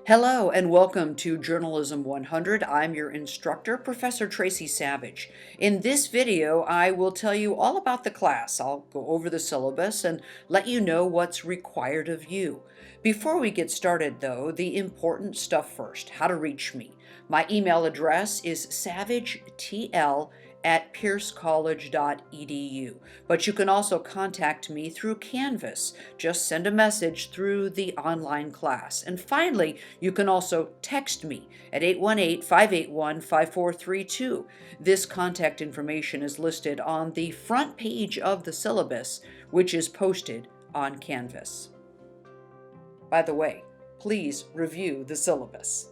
Hello and welcome to Journalism 100. I'm your instructor, Professor Tracy Savage. In this video, I will tell you all about the class. I'll go over the syllabus and let you know what's required of you. Before we get started, though, the important stuff first, how to reach me. My email address is savagetl@piercecollege.edu, but you can also contact me through Canvas. Just send a message through the online class. And finally, you can also text me at 818-581-5432. This contact information is listed on the front page of the syllabus, which is posted on Canvas. By the way, please review the syllabus.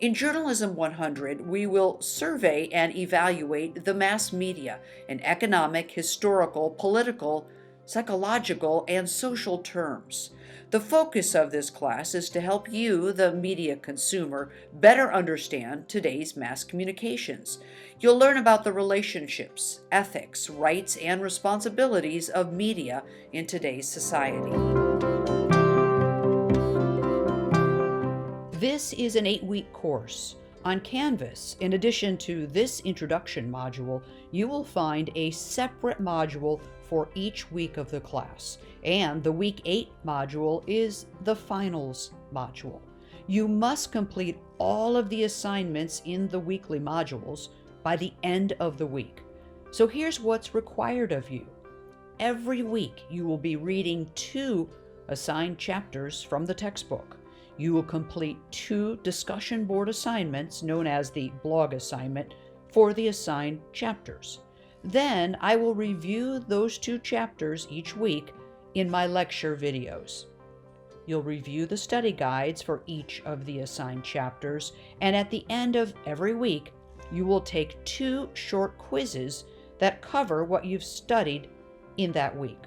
In Journalism 100, we will survey and evaluate the mass media in economic, historical, political, psychological, and social terms. The focus of this class is to help you, the media consumer, better understand today's mass communications. You'll learn about the relationships, ethics, rights, and responsibilities of media in today's society. This is an 8-week course. On Canvas, in addition to this introduction module, you will find a separate module for each week of the class. And the Week 8 module is the finals module. You must complete all of the assignments in the weekly modules by the end of the week. So here's what's required of you. Every week, you will be reading 2 assigned chapters from the textbook. You will complete 2 discussion board assignments, known as the blog assignment, for the assigned chapters. Then I will review those 2 chapters each week in my lecture videos. You'll review the study guides for each of the assigned chapters, and at the end of every week, you will take 2 short quizzes that cover what you've studied in that week.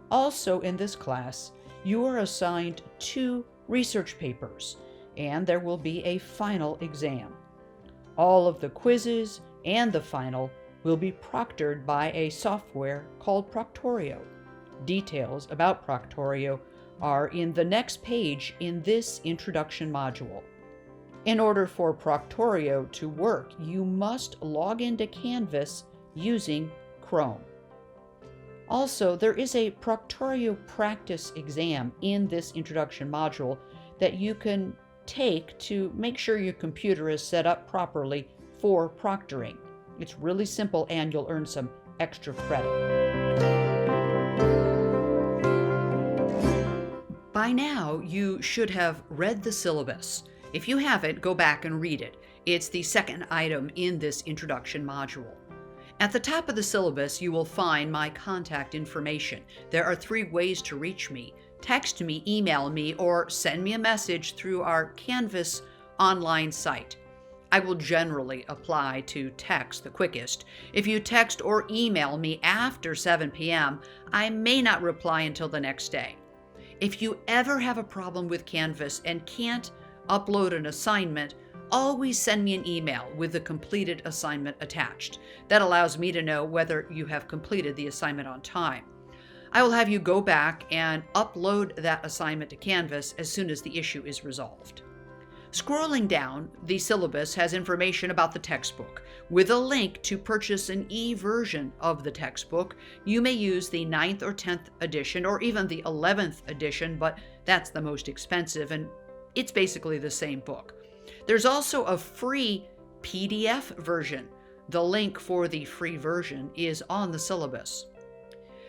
Also in this class, you are assigned 2 research papers, and there will be a final exam. All of the quizzes and the final will be proctored by a software called Proctorio. Details about Proctorio are in the next page in this introduction module. In order for Proctorio to work, you must log into Canvas using Chrome. Also, there is a Proctorio practice exam in this introduction module that you can take to make sure your computer is set up properly for proctoring. It's really simple and you'll earn some extra credit. By now, you should have read the syllabus. If you haven't, go back and read it. It's the second item in this introduction module. At the top of the syllabus, you will find my contact information. There are 3 ways to reach me. Text me, email me, or send me a message through our Canvas online site. I will generally apply to text the quickest. If you text or email me after 7 p.m., I may not reply until the next day. If you ever have a problem with Canvas and can't upload an assignment, always send me an email with the completed assignment attached. That allows me to know whether you have completed the assignment on time. I will have you go back and upload that assignment to Canvas as soon as the issue is resolved. Scrolling down, the syllabus has information about the textbook. With a link to purchase an e-version of the textbook, you may use the 9th or 10th edition or even the 11th edition, but that's the most expensive and it's basically the same book. There's also a free PDF version. The link for the free version is on the syllabus.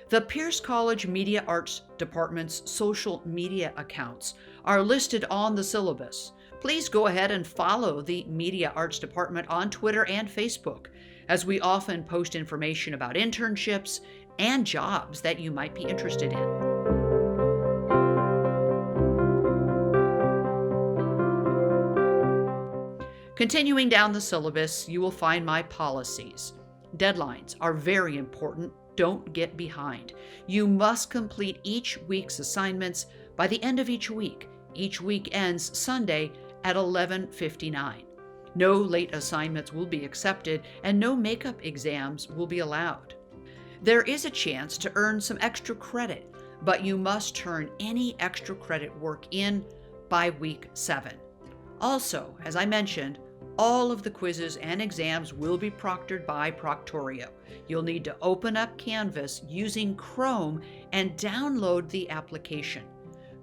The Pierce College Media Arts Department's social media accounts are listed on the syllabus. Please go ahead and follow the Media Arts Department on Twitter and Facebook, as we often post information about internships and jobs that you might be interested in. Continuing down the syllabus, you will find my policies. Deadlines are very important. Don't get behind. You must complete each week's assignments by the end of each week. Each week ends Sunday at 11:59. No late assignments will be accepted and no makeup exams will be allowed. There is a chance to earn some extra credit, but you must turn any extra credit work in by week 7. Also, as I mentioned, all of the quizzes and exams will be proctored by Proctorio. You'll need to open up Canvas using Chrome and download the application.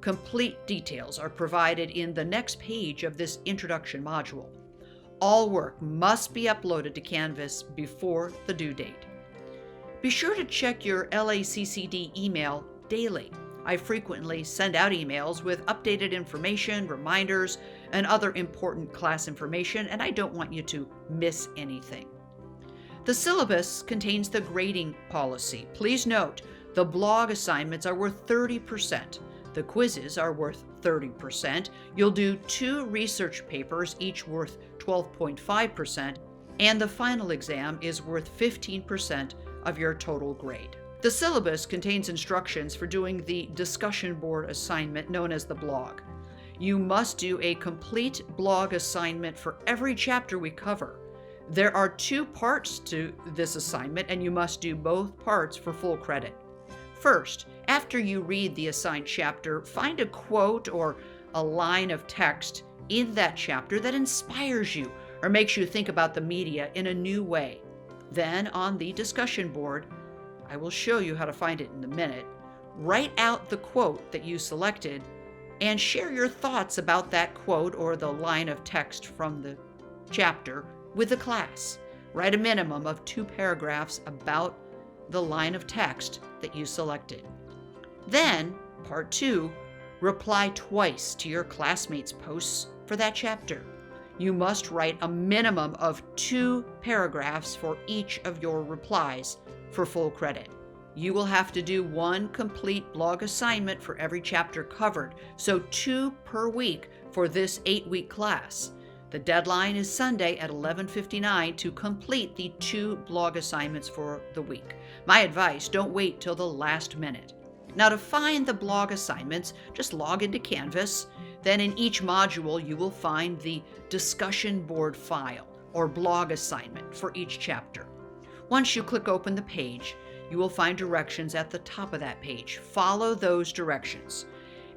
Complete details are provided in the next page of this introduction module. All work must be uploaded to Canvas before the due date. Be sure to check your LACCD email daily. I frequently send out emails with updated information, reminders, and other important class information, and I don't want you to miss anything. The syllabus contains the grading policy. Please note, the blog assignments are worth 30%. The quizzes are worth 30%. You'll do 2 research papers, each worth 12.5%, and the final exam is worth 15% of your total grade. The syllabus contains instructions for doing the discussion board assignment known as the blog. You must do a complete blog assignment for every chapter we cover. There are 2 parts to this assignment, and you must do both parts for full credit. First, after you read the assigned chapter, find a quote or a line of text in that chapter that inspires you or makes you think about the media in a new way. Then, on the discussion board, I will show you how to find it in a minute. Write out the quote that you selected and share your thoughts about that quote or the line of text from the chapter with the class. Write a minimum of 2 paragraphs about the line of text that you selected. Then, part 2, reply twice to your classmates' posts for that chapter. You must write a minimum of 2 paragraphs for each of your replies for full credit. You will have to do 1 complete blog assignment for every chapter covered, so 2 per week for this 8-week class. The deadline is Sunday at 11:59 to complete the 2 blog assignments for the week. My advice, don't wait till the last minute. Now, to find the blog assignments, just log into Canvas. Then in each module, you will find the discussion board file or blog assignment for each chapter. Once you click open the page, you will find directions at the top of that page. Follow those directions.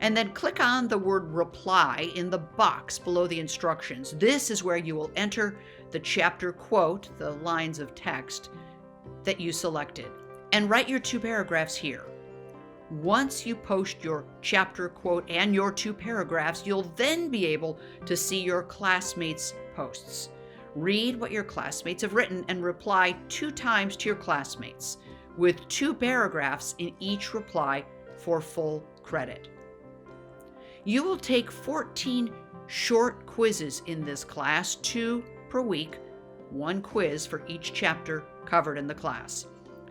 And then click on the word reply in the box below the instructions. This is where you will enter the chapter quote, the lines of text that you selected, and write your 2 paragraphs here. Once you post your chapter quote and your 2 paragraphs, you'll then be able to see your classmates' posts. Read what your classmates have written and reply 2 times to your classmates, with 2 paragraphs in each reply for full credit. You will take 14 short quizzes in this class, 2 per week, 1 quiz for each chapter covered in the class.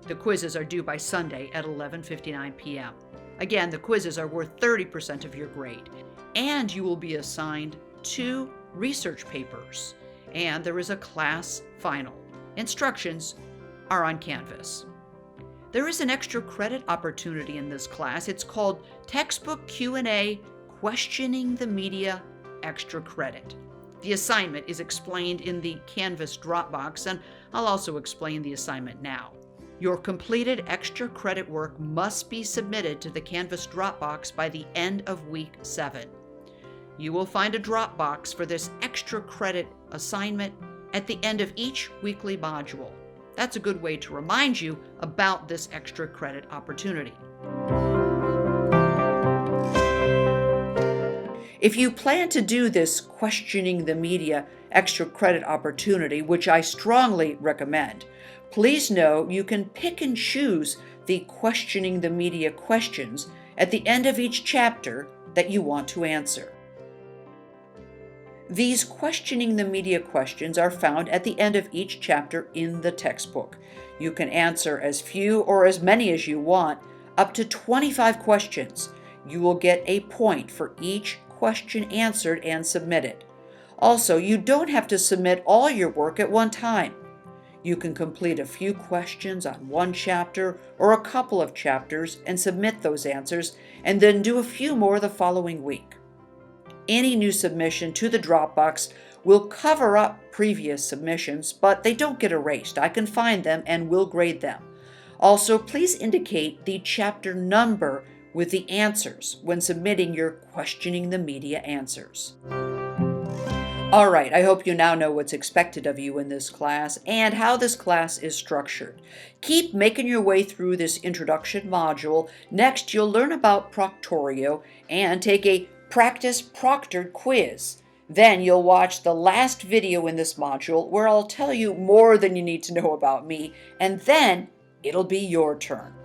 The quizzes are due by Sunday at 11:59 p.m. Again, the quizzes are worth 30% of your grade, and you will be assigned 2 research papers, and there is a class final. Instructions are on Canvas. There is an extra credit opportunity in this class. It's called Textbook Q&A Questioning the Media Extra Credit. The assignment is explained in the Canvas Dropbox, and I'll also explain the assignment now. Your completed extra credit work must be submitted to the Canvas Dropbox by the end of week 7. You will find a Dropbox for this extra credit assignment at the end of each weekly module. That's a good way to remind you about this extra credit opportunity. If you plan to do this Questioning the Media extra credit opportunity, which I strongly recommend, please know you can pick and choose the Questioning the Media questions at the end of each chapter that you want to answer. These Questioning the Media questions are found at the end of each chapter in the textbook. You can answer as few or as many as you want, up to 25 questions. You will get a point for each question answered and submitted. Also, you don't have to submit all your work at one time. You can complete a few questions on one chapter or a couple of chapters and submit those answers, and then do a few more the following week. Any new submission to the Dropbox will cover up previous submissions, but they don't get erased. I can find them and will grade them. Also, please indicate the chapter number with the answers when submitting your Questioning the Media answers. All right, I hope you now know what's expected of you in this class and how this class is structured. Keep making your way through this introduction module. Next, you'll learn about proctorio and take a practice proctored quiz. Then you'll watch the last video in this module where I'll tell you more than you need to know about me, and then it'll be your turn.